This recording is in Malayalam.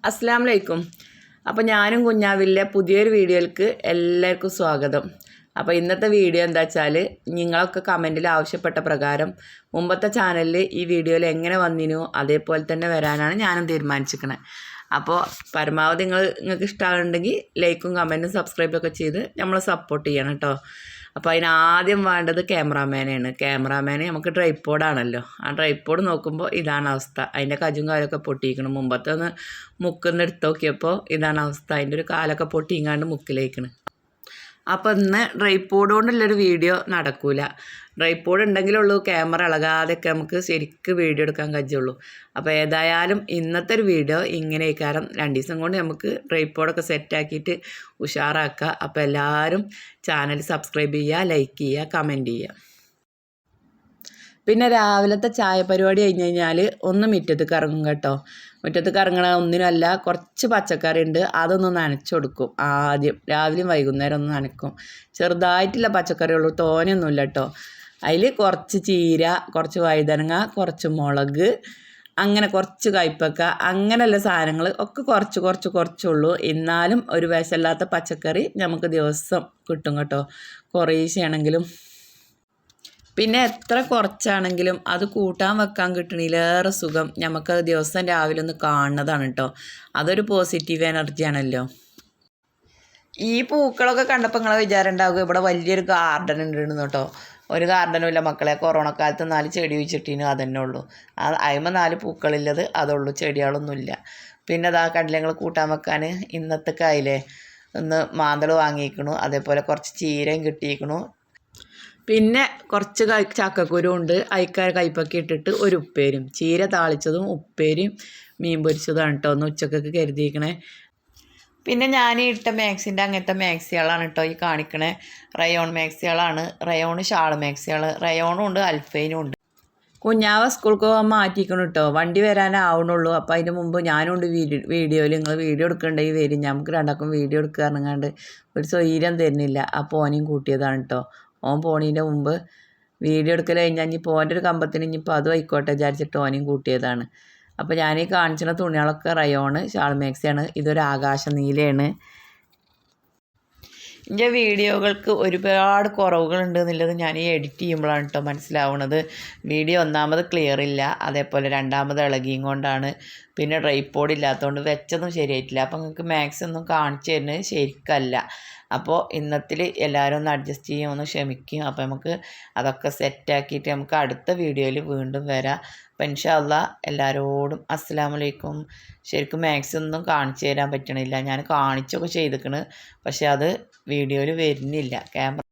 അസ്സലാമു അലൈക്കും. അപ്പോൾ ഞാനും കുഞ്ഞാവിലെ പുതിയൊരു വീഡിയോയിലേക്ക് എല്ലാവർക്കും സ്വാഗതം. അപ്പോൾ ഇന്നത്തെ വീഡിയോ എന്താ വെച്ചാൽ, നിങ്ങളൊക്കെ കമൻറ്റിൽ ആവശ്യപ്പെട്ട പ്രകാരം മുമ്പത്തെ ചാനലിൽ ഈ വീഡിയോയിൽ എങ്ങനെ വന്നിനു അതേപോലെ തന്നെ വരാനാണ് ഞാനും തീരുമാനിച്ചിരിക്കുന്നത്. അപ്പോൾ പരമാവധി നിങ്ങൾക്ക് ഇഷ്ടമാകുന്നുണ്ടെങ്കിൽ ലൈക്കും കമൻറ്റും സബ്സ്ക്രൈബൊക്കെ ചെയ്ത് നമ്മളെ സപ്പോർട്ട് ചെയ്യണം കേട്ടോ. അപ്പോൾ അതിനാദ്യം വേണ്ടത് ക്യാമറാമാനാണ്. ക്യാമറാമാന് നമുക്ക് ട്രൈപ്പോഡാണല്ലോ. ആ ട്രൈപ്പോഡ് നോക്കുമ്പോൾ ഇതാണ് അവസ്ഥ. അതിൻ്റെ കജും കാലൊക്കെ പൊട്ടിയിരിക്കണം. മുമ്പത്തെ ഒന്ന് മുക്കിന്ന് എടുത്ത് നോക്കിയപ്പോൾ ഇതാണ് അവസ്ഥ. അതിൻ്റെ ഒരു കാലൊക്കെ പൊട്ടിങ്ങാണ്ട് മുക്കിലേക്കണ്. അപ്പോൾ ഇന്ന് ട്രൈപ്പോഡ് കൊണ്ടുള്ളൊരു വീഡിയോ നടക്കൂല. ട്രൈപ്പോഡ് ഉണ്ടെങ്കിലുള്ളൂ ക്യാമറ ഇളകാതെയൊക്കെ നമുക്ക് ശരിക്കും വീഡിയോ എടുക്കാൻ കഴിയുള്ളൂ. അപ്പോൾ ഏതായാലും ഇന്നത്തെ ഒരു വീഡിയോ ഇങ്ങനെ കാരണം 2 ദിവസം കൊണ്ട് നമുക്ക് ട്രൈപ്പോഡൊക്കെ സെറ്റാക്കിയിട്ട് ഉഷാറാക്കുക. അപ്പോൾ എല്ലാവരും ചാനൽ സബ്സ്ക്രൈബ് ചെയ്യുക, ലൈക്ക് ചെയ്യുക, കമൻറ്റ് ചെയ്യുക. പിന്നെ രാവിലത്തെ ചായ പരിപാടി കഴിഞ്ഞ് കഴിഞ്ഞാൽ ഒന്ന് മുറ്റത്തേക്ക് ഇറങ്ങും കേട്ടോ. മുറ്റത്തേക്ക് ഇറങ്ങണ ഒന്നിനല്ല, കുറച്ച് പച്ചക്കറി ഉണ്ട്, അതൊന്ന് നനച്ചു കൊടുക്കും. ആദ്യം രാവിലെയും വൈകുന്നേരം ഒന്ന് നനക്കും. ചെറുതായിട്ടുള്ള പച്ചക്കറി ഉള്ളൂ, തോനെയൊന്നുമില്ല കേട്ടോ. അതിൽ കുറച്ച് ചീര, കുറച്ച് വഴുതനങ്ങ, കുറച്ച് മുളക്, അങ്ങനെ കുറച്ച് കയ്പ്പക്ക, അങ്ങനെയുള്ള സാധനങ്ങൾ ഒക്കെ കുറച്ചുള്ളൂ. എന്നാലും ഒരു വിഷമില്ലാത്ത പച്ചക്കറി നമുക്ക് ദിവസം കിട്ടും കേട്ടോ, കുറേശ്ശെയാണെങ്കിലും. പിന്നെ എത്ര കുറച്ചാണെങ്കിലും അത് കൂട്ടാൻ വെക്കാൻ കിട്ടണില്ലേറെ സുഖം നമുക്കത് ദിവസം രാവിലെ ഒന്ന് കാണുന്നതാണ് കേട്ടോ. അതൊരു പോസിറ്റീവ് എനർജിയാണല്ലോ. ഈ പൂക്കളൊക്കെ കണ്ടപ്പോൾ നിങ്ങളെ വിചാരം ഉണ്ടാവുക ഇവിടെ വലിയൊരു ഗാർഡൻ ഉണ്ടെന്ന് കേട്ടോ. ഒരു ഗാർഡനും ഇല്ല മക്കളെ. കൊറോണ കാലത്ത് 4 ചെടി വെച്ചിട്ടീനും അതന്നെ ഉള്ളൂ. അതിന്മേൽ 4 പൂക്കളില്ലത് അതുള്ളൂ, ചെടികളൊന്നുമില്ല. പിന്നെ അതാ കടലങ്ങൾ കൂട്ടാൻ വെക്കാൻ ഇന്നത്തെ കായില്ലേ, ഒന്ന് മാന്തൾ വാങ്ങിയിരിക്കണു, അതേപോലെ കുറച്ച് ചീരയും കിട്ടിയിരിക്കണു. പിന്നെ കുറച്ച് ചക്കക്കുരു ഉണ്ട്, അയക്കാർ കയ്പൊക്കെ ഇട്ടിട്ട് ഒരു ഉപ്പേരും, ചീര താളിച്ചതും ഉപ്പേരും മീൻ പൊരിച്ചതാണ് കേട്ടോ ഒന്ന് ഉച്ചക്കൊക്കെ കരുതിയിരിക്കണേ. പിന്നെ ഞാൻ ഇട്ട മാക്സിൻ്റെ അങ്ങനത്തെ മാക്സികളാണ് കേട്ടോ ഈ കാണിക്കണേ. റയോൺ മാക്സികളാണ്, റയോൺ ഷാൾ മാക്സികൾ, റയോണും ഉണ്ട് അൽഫൈനും ഉണ്ട്. കുഞ്ഞാവ സ്കൂൾക്ക് പോകാൻ മാറ്റിക്കണം കേട്ടോ, വണ്ടി വരാനാവണുള്ളൂ. അപ്പോൾ അതിന് മുമ്പ് ഞാനുണ്ട് വീഡിയോയിൽ. നിങ്ങൾ വീഡിയോ എടുക്കണ്ടെങ്കിൽ വരും, നമുക്ക് രണ്ടാക്കും വീഡിയോ എടുക്കുക പറഞ്ഞാണ്ട് ഒരു സ്വൈര്യം തരുന്നില്ല. അപ്പോൾ ഓനെയും കൂട്ടിയതാണ് കേട്ടോ. ഓൻ പോണീൻ്റെ മുമ്പ് വീഡിയോ എടുക്കൽ കഴിഞ്ഞാൽ ഇനി പോൻ്റെ ഒരു കമ്പത്തിന് ഇനിയിപ്പോൾ അതും ആയിക്കോട്ടെ വിചാരിച്ചിട്ട് ഓനെയും കൂട്ടിയതാണ്. അപ്പോൾ ഞാൻ ഈ കാണിച്ചിട്ടുള്ള തുണികളൊക്കെ റയോണ് ഷാൾ മാക്സിയാണ്. ഇതൊരു ആകാശ നീലയാണ്. എൻ്റെ വീഡിയോകൾക്ക് ഒരുപാട് കുറവുകളുണ്ട് എന്നുള്ളത് ഞാൻ ഈ എഡിറ്റ് ചെയ്യുമ്പോഴാണ് കേട്ടോ മനസ്സിലാവുന്നത്. വീഡിയോ ഒന്നാമത് ക്ലിയർ ഇല്ല, അതേപോലെ രണ്ടാമത് ഇളകിയും കൊണ്ടാണ്. പിന്നെ ട്രൈപ്പോഡ് ഇല്ലാത്തതുകൊണ്ട് വെച്ചതും ശരിയായിട്ടില്ല. അപ്പോൾ നിങ്ങൾക്ക് മാക്സ് ഒന്നും കാണിച്ചു തരുന്നത് ശരിക്കല്ല. അപ്പോൾ ഇന്നത്തിൽ എല്ലാവരും ഒന്ന് അഡ്ജസ്റ്റ് ചെയ്യും, ഒന്ന് ക്ഷമിക്കും. അപ്പോൾ നമുക്ക് അതൊക്കെ സെറ്റാക്കിയിട്ട് നമുക്ക് അടുത്ത വീഡിയോയിൽ വീണ്ടും വരാം. അപ്പോൾ ഇൻഷാ അല്ലാഹ് എല്ലാവരോടും അസ്സലാമു അലൈക്കും. ശരിക്കും മാക്സ് ഒന്നും കാണിച്ചു തരാൻ പറ്റണില്ല. ഞാൻ കാണിച്ചൊക്കെ ചെയ്തിക്കണ്, പക്ഷെ അത് വീഡിയോയിൽ വരുന്നില്ല. ക്യാമറ